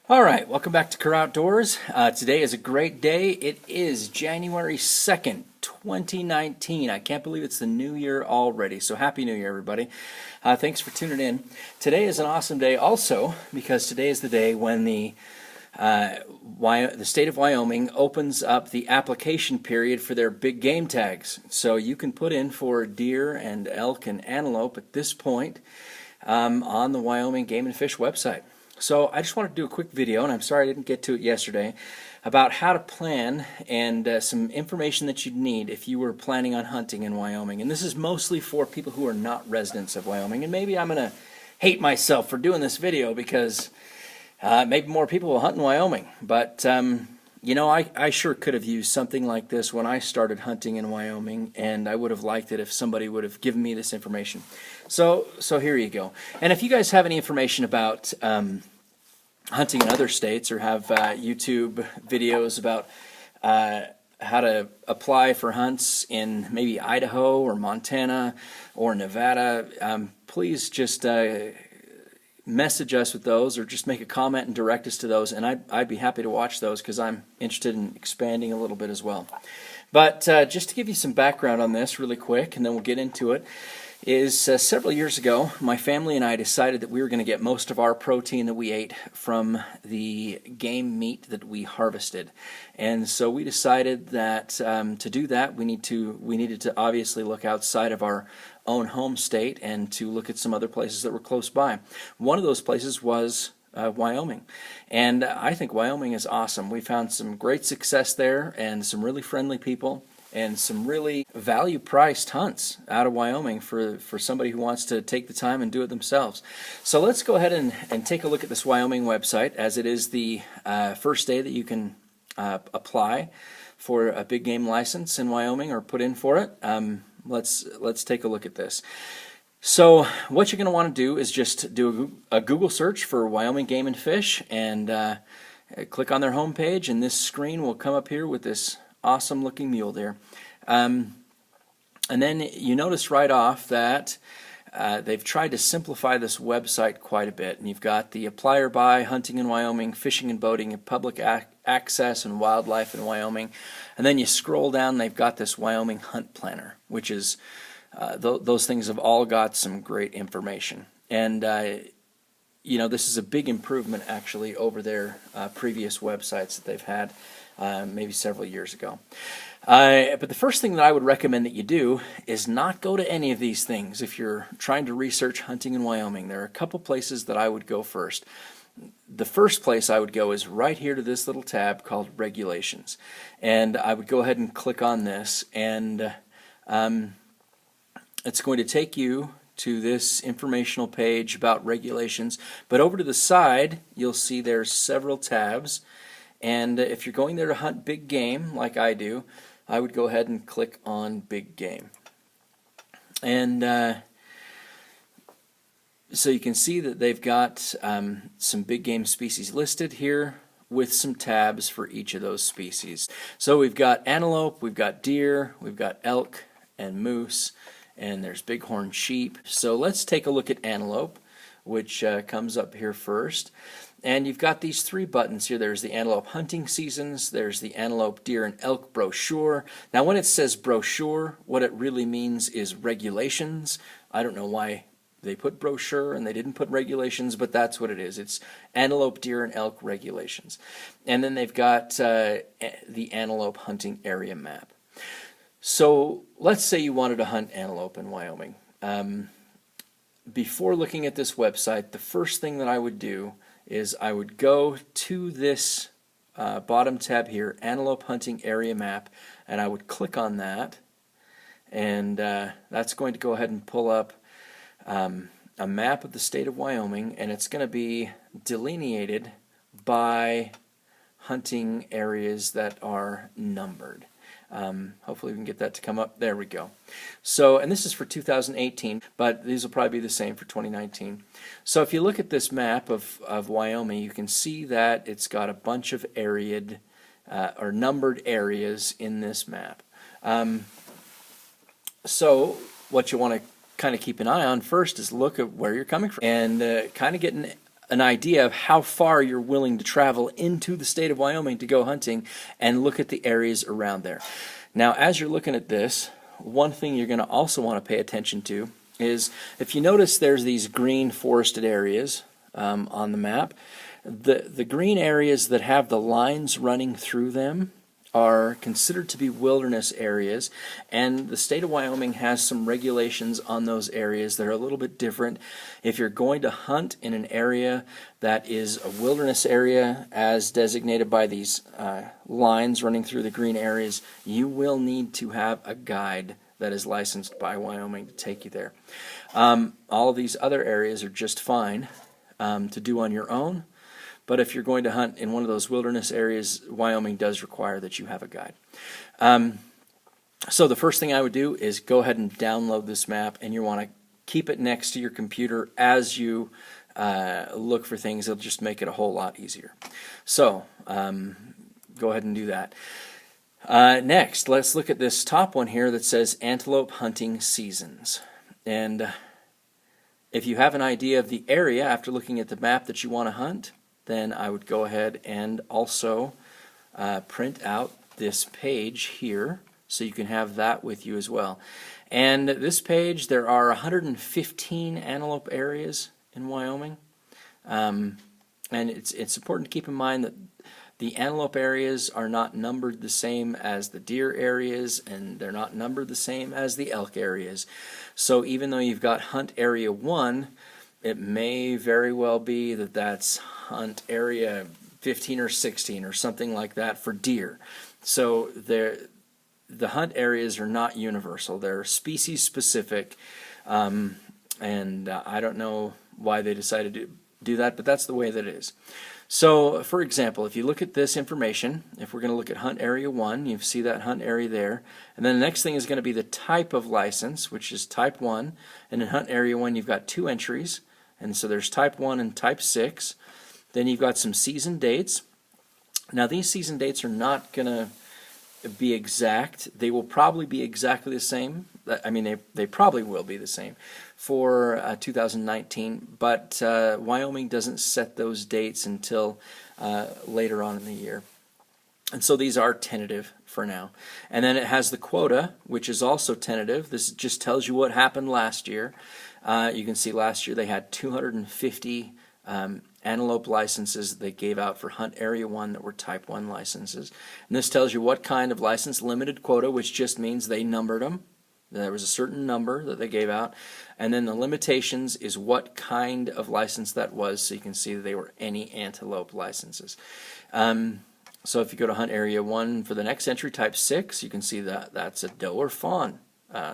All right, welcome back to Kerr Outdoors. Today is a great day. It is January 2nd, 2019. I can't believe it's the new year already. So Happy New Year, everybody. Thanks for tuning in. Today is an awesome day also because today is the day when the state of Wyoming opens up the application period for their big game tags. So you can put in for deer and elk and antelope at this point on the Wyoming Game and Fish website. So I just wanted to do a quick video, and I'm sorry I didn't get to it yesterday, about how to plan and some information that you'd need if you were planning on hunting in Wyoming. And this is mostly for people who are not residents of Wyoming. And maybe I'm going to hate myself for doing this video because maybe more people will hunt in Wyoming. But, I sure could have used something like this when I started hunting in Wyoming, and I would have liked it if somebody would have given me this information. So here you go. And if you guys have any information about hunting in other states or have YouTube videos about how to apply for hunts in maybe Idaho or Montana or Nevada, please just message us with those or just make a comment and direct us to those, and I'd be happy to watch those because I'm interested in expanding a little bit as well. But just to give you some background on this really quick, and then we'll get into it, is several years ago, my family and I decided that we were going to get most of our protein that we ate from the game meat that we harvested. And so we decided that to do that, we needed to obviously look outside of our own home state and to look at some other places that were close by. One of those places was Wyoming. And I think Wyoming is awesome. We found some great success there and some really friendly people, and some really value-priced hunts out of Wyoming for somebody who wants to take the time and do it themselves. So let's go ahead and take a look at this Wyoming website, as it is the first day that you can apply for a big game license in Wyoming or put in for it. Let's take a look at this. So what you're going to want to do is just do a Google search for Wyoming Game and Fish, and click on their homepage, and this screen will come up here with this awesome looking mule deer. And then you notice right off that they've tried to simplify this website quite a bit. And you've got the apply or buy, hunting in Wyoming, fishing and boating, and public access and wildlife in Wyoming. And then you scroll down, they've got this Wyoming Hunt Planner, which is, those things have all got some great information. And this is a big improvement actually over their previous websites that they've had maybe several years ago. But the first thing that I would recommend that you do is not go to any of these things if you're trying to research hunting in Wyoming. There are a couple places that I would go first. The first place I would go is right here to this little tab called Regulations. And I would go ahead and click on this, and it's going to take you to this informational page about regulations. But over to the side, you'll see there's several tabs. And if you're going there to hunt big game, like I do, I would go ahead and click on big game. And so you can see that they've got some big game species listed here with some tabs for each of those species. So we've got antelope, we've got deer, we've got elk and moose, and there's bighorn sheep. So let's take a look at antelope, which comes up here first. And you've got these three buttons here. There's the antelope hunting seasons, there's the antelope, deer, and elk brochure. Now when it says brochure, what it really means is regulations. I don't know why they put brochure and they didn't put regulations, but that's what it is. It's antelope, deer, and elk regulations. And then they've got the antelope hunting area map. So let's say you wanted to hunt antelope in Wyoming. Before looking at this website, the first thing that I would do is I would go to this bottom tab here, Antelope Hunting Area Map, and I would click on that, and that's going to go ahead and pull up a map of the state of Wyoming, and it's going to be delineated by hunting areas that are numbered. Hopefully we can get that to come up. There we go. So, and this is for 2018, but these will probably be the same for 2019. So if you look at this map of Wyoming, you can see that it's got a bunch of arid or numbered areas in this map. So what you want to kind of keep an eye on first is look at where you're coming from and kind of get an idea of how far you're willing to travel into the state of Wyoming to go hunting and look at the areas around there. Now, as you're looking at this, one thing you're going to also want to pay attention to is, if you notice there's these green forested areas on the map, the green areas that have the lines running through them are considered to be wilderness areas, and the state of Wyoming has some regulations on those areas that are a little bit different. If you're going to hunt in an area that is a wilderness area as designated by these lines running through the green areas, you will need to have a guide that is licensed by Wyoming to take you there. All of these other areas are just fine to do on your own. But if you're going to hunt in one of those wilderness areas, Wyoming does require that you have a guide. So the first thing I would do is go ahead and download this map, and you want to keep it next to your computer as you look for things. It'll just make it a whole lot easier. So go ahead and do that. Next, let's look at this top one here that says antelope hunting seasons. And if you have an idea of the area after looking at the map that you want to hunt, then I would go ahead and also print out this page here so you can have that with you as well. And this page, there are 115 antelope areas in Wyoming. And it's important to keep in mind that the antelope areas are not numbered the same as the deer areas, and they're not numbered the same as the elk areas. So even though you've got hunt area 1, it may very well be that that's hunt area 15 or 16 or something like that for deer. So the hunt areas are not universal. They're species specific, and I don't know why they decided to do that, but that's the way that it is. So, for example, if you look at this information, if we're going to look at hunt area 1, you see that hunt area there. And then the next thing is going to be the type of license, which is type 1. And in hunt area 1, you've got 2 entries. And so there's type 1 and type 6. Then you've got some season dates. Now, these season dates are not going to be exact. They will probably be exactly the same. I mean, they probably will be the same for 2019, but Wyoming doesn't set those dates until later on in the year. And so these are tentative for now. And then it has the quota, which is also tentative. This just tells you what happened last year. You can see last year they had 250 antelope licenses they gave out for hunt area 1 that were type 1 licenses. And this tells you what kind of license, limited quota, which just means they numbered them. There was a certain number that they gave out. And then the limitations is what kind of license that was, so you can see that they were any antelope licenses. So if you go to hunt area 1 for the next entry, type 6, you can see that that's a doe or fawn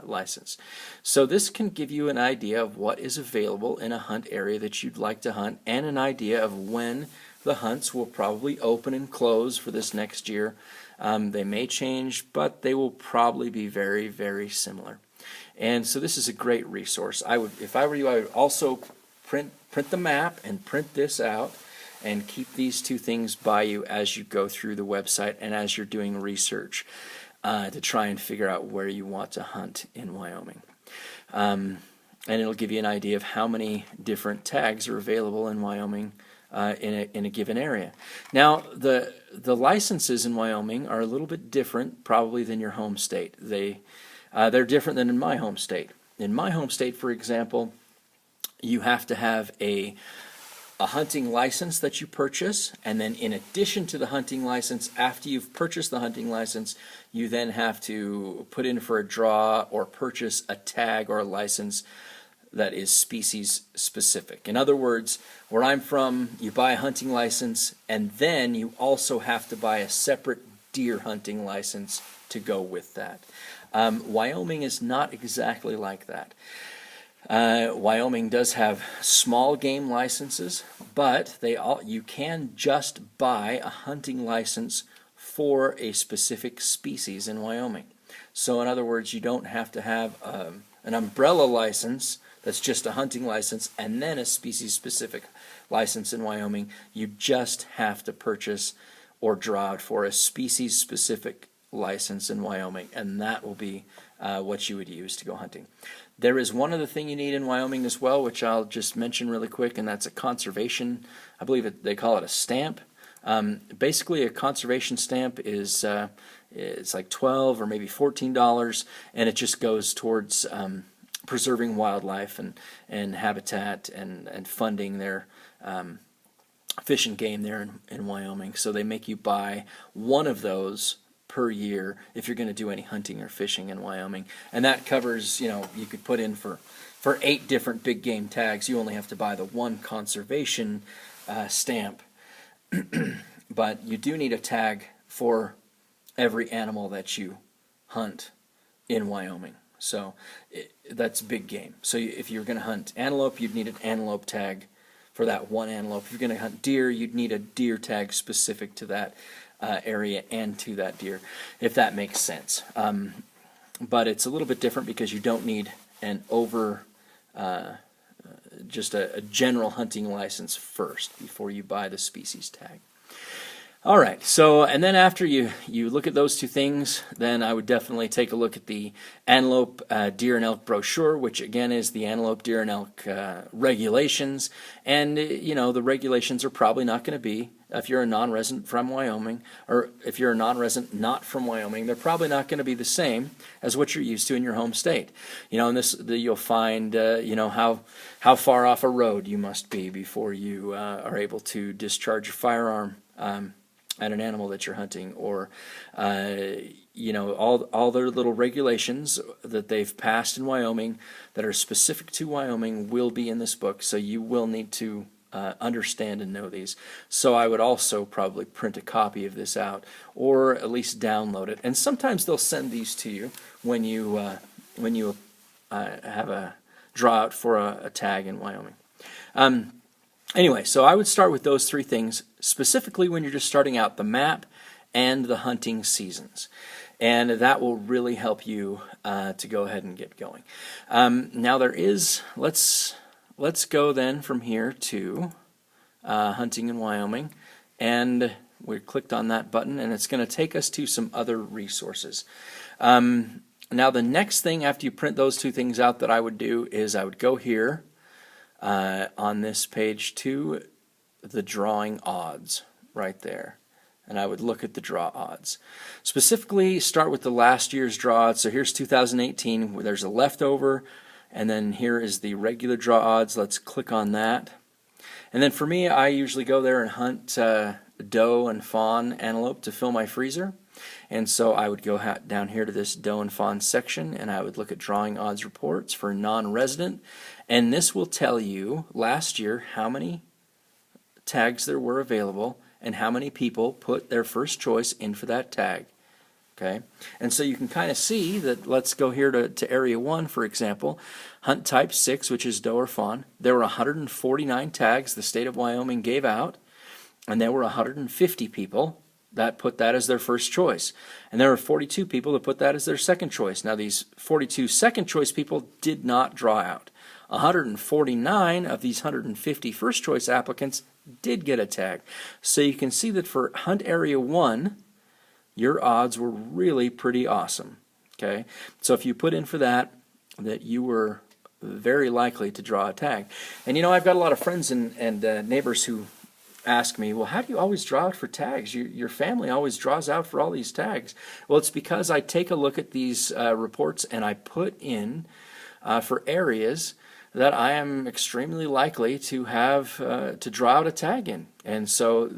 license. So this can give you an idea of what is available in a hunt area that you'd like to hunt, and an idea of when the hunts will probably open and close for this next year. They may change, but they will probably be very, very similar. And so this is a great resource. If I were you, I would also print the map and print this out and keep these two things by you as you go through the website and as you're doing research to try and figure out where you want to hunt in Wyoming. And it'll give you an idea of how many different tags are available in Wyoming in a given area. Now, the licenses in Wyoming are a little bit different probably than your home state. They're different than in my home state. In my home state, for example, you have to have a hunting license that you purchase, and then in addition to the hunting license, after you've purchased the hunting license, you then have to put in for a draw or purchase a tag or a license that is species specific. In other words, where I'm from, you buy a hunting license, and then you also have to buy a separate deer hunting license to go with that. Wyoming is not exactly like that. Wyoming does have small game licenses, but you can just buy a hunting license for a specific species in Wyoming. So in other words, you don't have to have an umbrella license that's just a hunting license and then a species-specific license in Wyoming. You just have to purchase or draw out for a species-specific license in Wyoming, and that will be what you would use to go hunting. There is one other thing you need in Wyoming as well, which I'll just mention really quick, and that's a conservation, I believe they call it a stamp. Basically, a conservation stamp is it's like $12 or maybe $14, and it just goes towards preserving wildlife and habitat and funding their fish and game there in Wyoming. So they make you buy one of those per year if you're going to do any hunting or fishing in Wyoming, and that covers, you could put in for 8 different big game tags. You only have to buy the one conservation stamp, but you do need a tag for every animal that you hunt in Wyoming. So that's big game. So if you're going to hunt antelope, you'd need an antelope tag for that one antelope. If you're going to hunt deer, you'd need a deer tag specific to that area and to that deer, if that makes sense. But it's a little bit different because you don't need an just a general hunting license first before you buy the species tag. All right, so, and then after you look at those two things, then I would definitely take a look at the antelope, deer, and elk brochure, which again is the antelope, deer, and elk regulations. And, the regulations are probably not going to be, if you're a non-resident from Wyoming, or if you're a non-resident not from Wyoming, they're probably not going to be the same as what you're used to in your home state. And you'll find, how far off a road you must be before you are able to discharge your firearm at an animal that you're hunting, or all their little regulations that they've passed in Wyoming that are specific to Wyoming will be in this book, so you will need to understand and know these. So I would also probably print a copy of this out, or at least download it. And sometimes they'll send these to you when you have a draw out for a tag in Wyoming. Anyway, so I would start with those 3 things, specifically when you're just starting out: the map and the hunting seasons. And that will really help you to go ahead and get going. Now let's go then from here to hunting in Wyoming. And we clicked on that button, and it's going to take us to some other resources. Now the next thing after you print those 2 things out that I would do is I would go here on this page to the drawing odds right there, and I would look at the draw odds. Specifically start with the last year's draw odds. So here's 2018, where there's a leftover, and then here is the regular draw odds. Let's click on that. And then for me, I usually go there and hunt doe and fawn antelope to fill my freezer. And so I would go down here to this doe and fawn section, and I would look at drawing odds reports for non-resident, and this will tell you last year how many tags there were available and how many people put their first choice in for that tag. Okay, and so you can kind of see that. Let's go here to Area 1, for example, Hunt Type 6, which is doe or fawn. There were 149 tags the state of Wyoming gave out, and there were 150 people that put that as their first choice. And there were 42 people that put that as their second choice. Now these 42 second choice people did not draw out. 149 of these 150 first choice applicants did get a tag. So you can see that for Hunt Area 1, your odds were really pretty awesome. Okay, so if you put in for that you were very likely to draw a tag. And I've got a lot of friends and neighbors who ask me, well, how do you always draw out for tags? Your family always draws out for all these tags. Well, it's because I take a look at these reports and I put in for areas that I am extremely likely to have to draw out a tag in. And so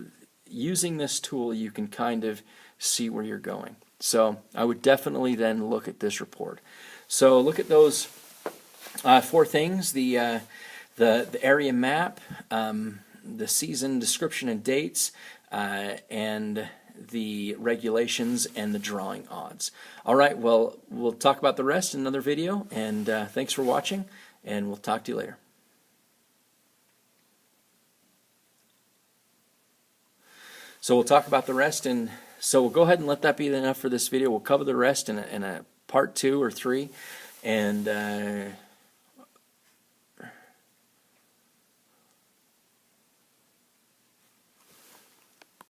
using this tool, you can kind of see where you're going. So I would definitely then look at this report. So look at those 4 things: the area map, the season description and dates, and the regulations and the drawing odds. All right, well, we'll talk about the rest in another video, and thanks for watching, and we'll talk to you later. So we'll talk about the rest, and so we'll go ahead and let that be enough for this video. We'll cover the rest in a part 2 or 3, and